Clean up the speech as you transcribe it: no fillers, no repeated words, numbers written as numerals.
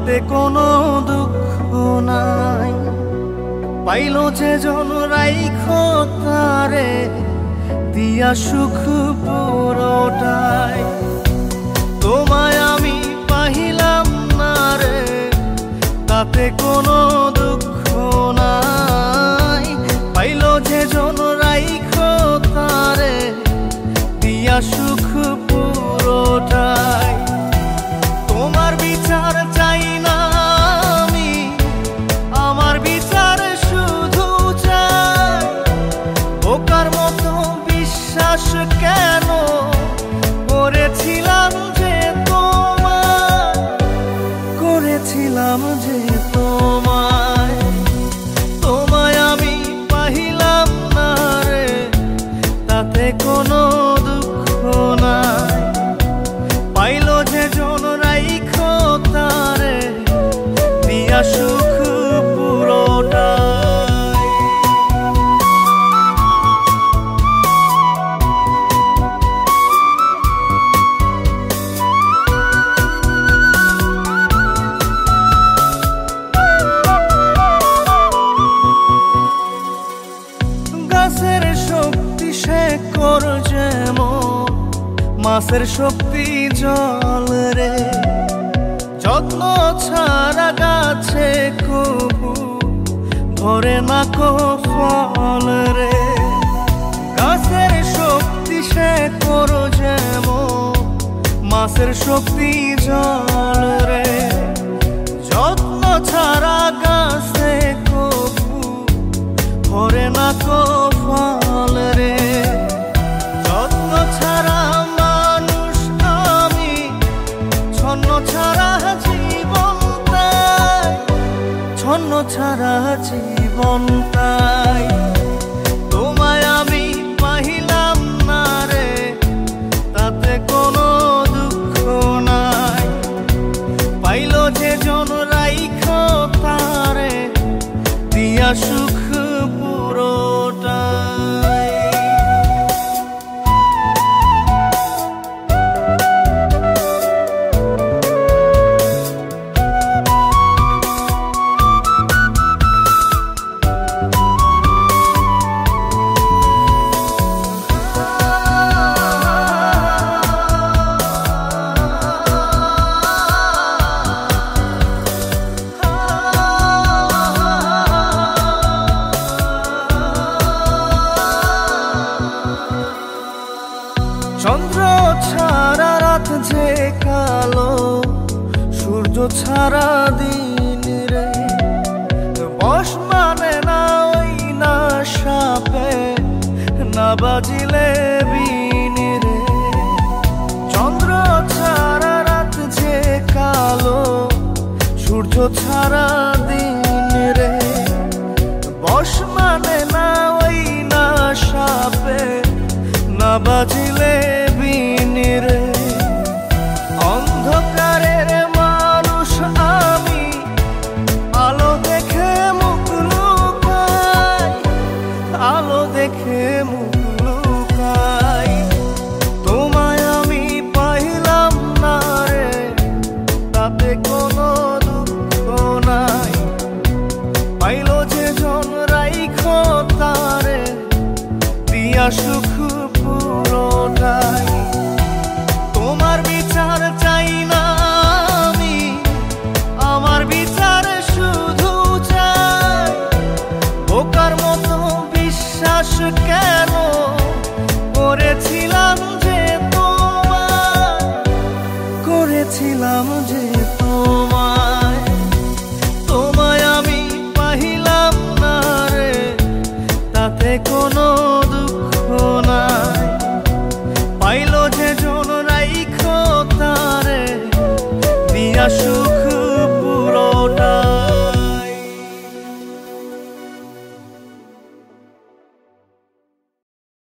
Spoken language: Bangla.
তাতে কোনো দুঃখ নাই। পাইলো যে জন রাইখো তারে দিয়া সুখ পুরোটাই। তোমায় আমি পাইলাম না রে তাতে কোনো দুঃখ নাই। পাইলো যে জন রাইখো তারে দিয়া সুখ পুরোটাই। তোমার বিচার চাই না আমি, আমার বিচার শুধু চাই। বোকার মতো বিশ্বাস কেন করেছিলাম যে তোমায়, করেছিলাম যে তোমায়। তোমায় আমি পাইলাম না রে তাতে কোনো দুঃখ নাই। পাইলো যে জন রাইখো তারে দিয়া সুখ পুরোটাই। গাছের শক্তি শেকড় যেমন, মাছের শক্তি জল রে। যত্ন ছাড়া গাছে কবু ধরে না কো ফল রে। গাছের শক্তি শেকড় যেমন, মাছের শক্তি জল রে। যত্ন ছাড়া গাছে কবু ধরে না কো ফল রে। যত্ন ছাড়া মানুষ আমি, ছন্ন ছাড়া জীবন তাই, ছন্ন ছাড়া জীবন তাই। তোমায় আমি পাইলাম না রে তাতে কোনো দুঃখ নাই। পাইলো যে জন রাইখো তারে দিয়া সুখ পুরোটাই। চন্দ্র ছাড়া রাত যে কালো, সূর্য ছাড়া দিন রে। বশ মানে না ওই না সাপে, না বাজিলে বিন রে। চন্দ্র ছাড়া রাত যে কালো, সূর্য ছাড়া দিন রে। বশ মানে না ওই না সাপে, না বাজিলে বিন রে। অন্ধকারের মানুষ আমি, আলো দেখে মুখ লুকাই, আলো দেখে মুখ লুকাই। তোমায় আমি পাইলাম না রে তাতে কোনো দুঃখ নাই। পাইলো যে জন রাইখো তারে দিয়া সুখ পুরোটাই।